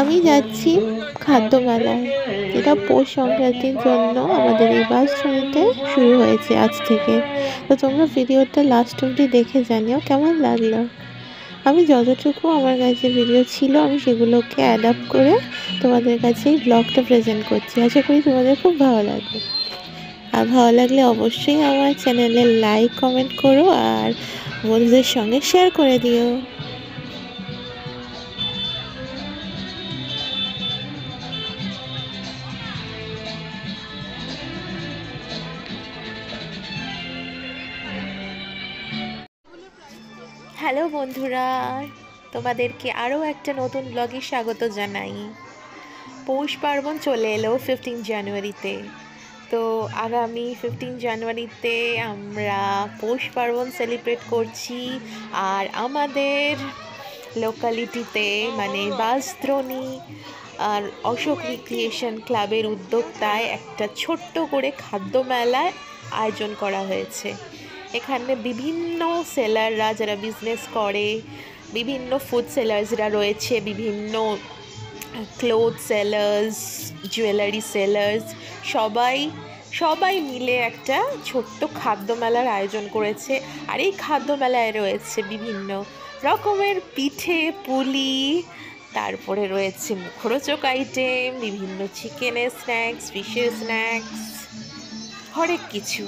আমি যাচ্ছি খাদ্য মেলায়, যেটা পৌষ সংক্রান্তির জন্য আমাদের এই বাসস্ট্যান্ডে শুরু হয়েছে আজ থেকে। তো তোমরা ভিডিওটা লাস্ট অবধি দেখে জানিও কেমন লাগলো। আমি যতটুকু আমার কাছে ভিডিও ছিল আমি সেগুলোকে অ্যাডাপ্ট করে তোমাদের কাছে এই ব্লগটা প্রেজেন্ট করছি। আশা করি তোমাদের খুব ভালো লাগবে। আর ভালো লাগলে অবশ্যই আমার চ্যানেলে লাইক কমেন্ট করো আর বন্ধুদের সঙ্গে শেয়ার করে দিও। হ্যালো বন্ধুরা, তোমাদেরকে আরও একটা নতুন ব্লগে স্বাগত জানাই। পৌষ পার্বণ চলে এলো 15 জানুয়ারিতে। তো আগামী 15 জানুয়ারিতে আমরা পৌষ পার্বণ সেলিব্রেট করছি। আর আমাদের লোকালিটিতে মানে বাসদ্রোণী আর অশোক রিক্রিয়েশন ক্লাবের উদ্যোক্তায় একটা ছোট্ট করে খাদ্য মেলার আয়োজন করা হয়েছে। এখানে বিভিন্ন সেলাররা যারা বিজনেস করে, বিভিন্ন ফুড সেলার্সরা রয়েছে, বিভিন্ন ক্লোথ সেলার্স, জুয়েলারি সেলার্স, সবাই মিলে একটা ছোট্ট খাদ্য মেলার আয়োজন করেছে। আর এই খাদ্য মেলায় রয়েছে বিভিন্ন রকমের পিঠে পুলি, তারপরে রয়েছে মুখরোচক আইটেম, বিভিন্ন চিকেনের স্ন্যাক্স, ফিশের স্ন্যাক্স, হরেক কিছু।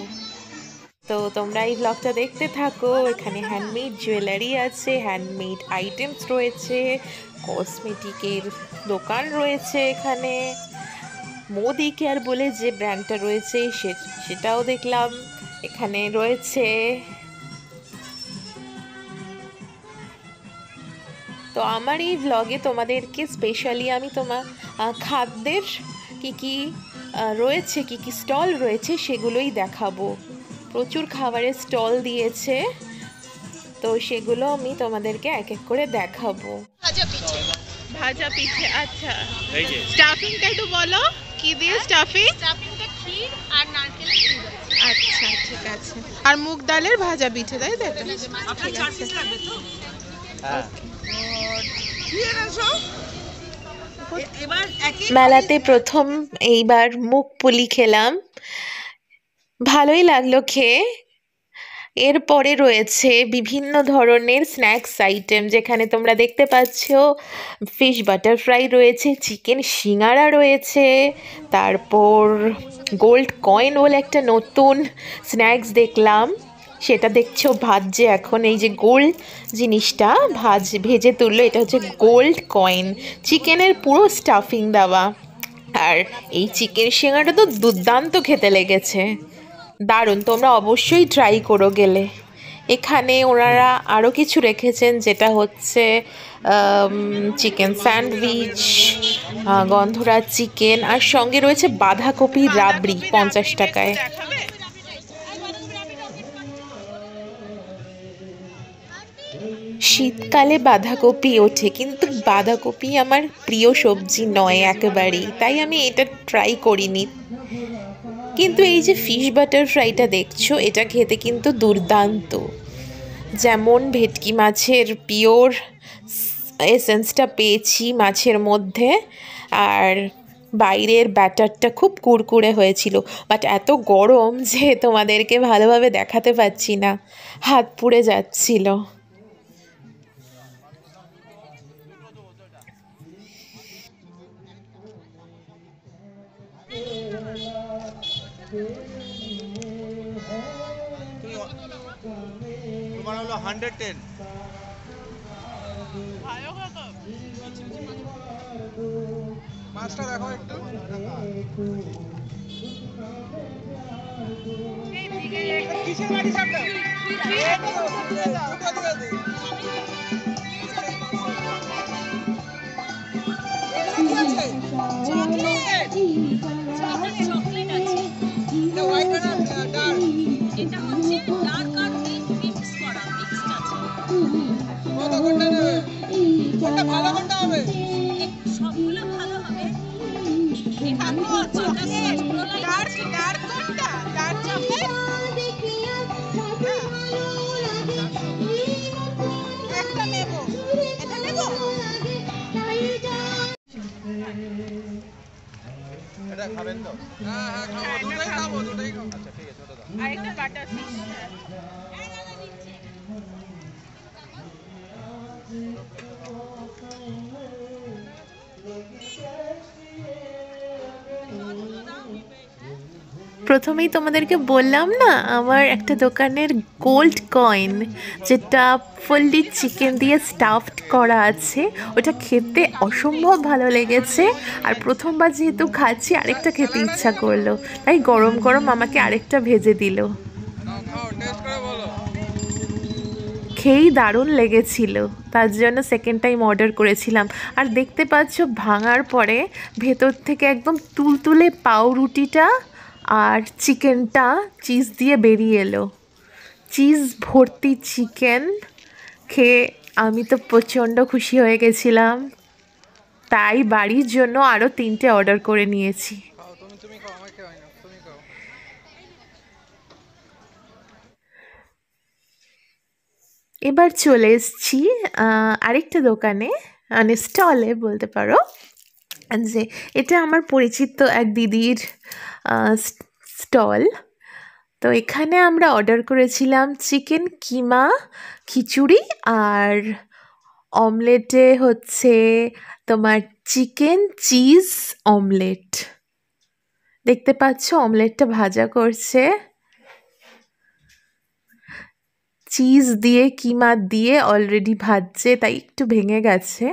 তো তোমরা এই ব্লগটা দেখতে থাকো। এখানে হ্যান্ডমেড জুয়েলারি আছে, হ্যান্ডমেড আইটেমস রয়েছে, কসমেটিকের দোকান রয়েছে। এখানে মোদি কেয়ার বলে যে ব্র্যান্ডটা রয়েছে সেটাও দেখলাম। এখানে রয়েছে, তো আমার এই ব্লগে তোমাদেরকে স্পেশালি আমি খাদ্যের কি রয়েছে, কি স্টল রয়েছে সেগুলোই দেখাবো। প্রচুর খাবারের স্টল দিয়েছে, তো সেগুলো আমি তোমাদেরকে এক এক করে দেখাবো। ভাজা পিঠে, আচ্ছা। এই যে স্টাফিংটা একটু বলো, কি দিয়ে স্টাফিং? স্টাফিংটা ক্ষীর আর নারকেলের দুধ। আচ্ছা, ঠিক আছে। আর মুগ ডালের ভাজা পিঠে, তাই তো? আপনার 4 পিস লাগবে তো? হ্যাঁ। মেলাতে প্রথম এইবার মুগ পুলি খেলাম, ভালোই লাগলো খেয়ে। এরপরে রয়েছে বিভিন্ন ধরনের স্ন্যাক্স আইটেম, যেখানে তোমরা দেখতে পাচ্ছ ফিশ বাটার ফ্রাই রয়েছে, চিকেন সিঙ্গারা রয়েছে, তারপর গোল্ড কয়েন বলে একটা নতুন স্ন্যাক্স দেখলাম, সেটা দেখছো ভাজছে এখন। এই যে গোল্ড জিনিসটা ভেজে তুললো, এটা হচ্ছে গোল্ড কয়েন। চিকেনের পুরো স্টাফিং দেওয়া। আর এই চিকেন সিঙ্গারাটা তো দুর্দান্ত খেতে লেগেছে, দারুণ। তোমরা অবশ্যই ট্রাই করো গেলে। এখানে ওনারা আরও কিছু রেখেছেন, যেটা হচ্ছে চিকেন স্যান্ডউইচ, গন্ধরাজ চিকেন, আর সঙ্গে রয়েছে বাঁধাকপি রাবড়ি 50 টাকায়। শীতকালে বাঁধাকপি ওঠে, কিন্তু বাঁধাকপি আমার প্রিয় সবজি নয় একেবারেই, তাই আমি এটা ট্রাই করিনি। কিন্তু এই যে ফিশ বাটার ফ্রাইটা দেখছো, এটা খেতে কিন্তু দুর্দান্ত। যেমন ভেটকি মাছের পিওর এসেন্সটা পেয়েছি মাছের মধ্যে, আর বাইরের ব্যাটারটা খুব কুড়কুড়ে হয়েছিল। বাট এত গরম যে তোমাদেরকে ভালোভাবে দেখাতে পাচ্ছি না, হাত পুড়ে যাচ্ছিল। তোমার হলো 110। মাছটা দেখো একটু। কিসের বাড়ি কোনটা ভালো, কোনটা হবে? সবগুলো ভালো হবে। একটা নেবো, এটা নেবো। খাবেন তো? হ্যাঁ হ্যাঁ খাবো, দুটোই খাবো, দুটোই খাবো। আচ্ছা ঠিক আছে, ওটা দাও। আরেকটা বাটার চিজ। প্রথমেই তোমাদেরকে বললাম না আমার একটা দোকানের গোল্ড কয়েন যেটা ফুললি চিকেন দিয়ে স্টাফড করা আছে, ওটা খেতে অসম্ভব ভালো লেগেছে। আর প্রথমবার যেহেতু খাচ্ছি আরেকটা খেতে ইচ্ছা করলো, তাই গরম গরম আমাকে আরেকটা ভেজে দিল। নাও খাও, টেস্ট করে বলো। খেয়েই দারুণ লেগেছিল, তার জন্য সেকেন্ড টাইম অর্ডার করেছিলাম। আর দেখতে পাচ্ছ ভাঙার পরে ভেতর থেকে একদম তুলতুলে পাউরুটিটা আর চিকেনটা চিজ দিয়ে বেরিয়ে এলো। চিজ ভর্তি চিকেন খেয়ে আমি তো প্রচণ্ড খুশি হয়ে গেছিলাম, তাই বাড়ির জন্য আরও 3টে অর্ডার করে নিয়েছি। খাও, তুমি খাও, আমাকে খাওয়াই না, তুমি খাও। এবার চলে এসেছি আরেকটা দোকানে, মানে স্টলে বলতে পারো, যে এটা আমার পরিচিত এক দিদির স্টল। তো এখানে আমরা অর্ডার করেছিলাম চিকেন কিমা খিচুড়ি, আর অমলেটে হচ্ছে তোমার চিকেন চিজ অমলেট। দেখতে পাচ্ছ অমলেটটা ভাজা করছে, চিজ দিয়ে কিমা দিয়ে অলরেডি ভাজছে, তাই একটু ভেঙে গেছে।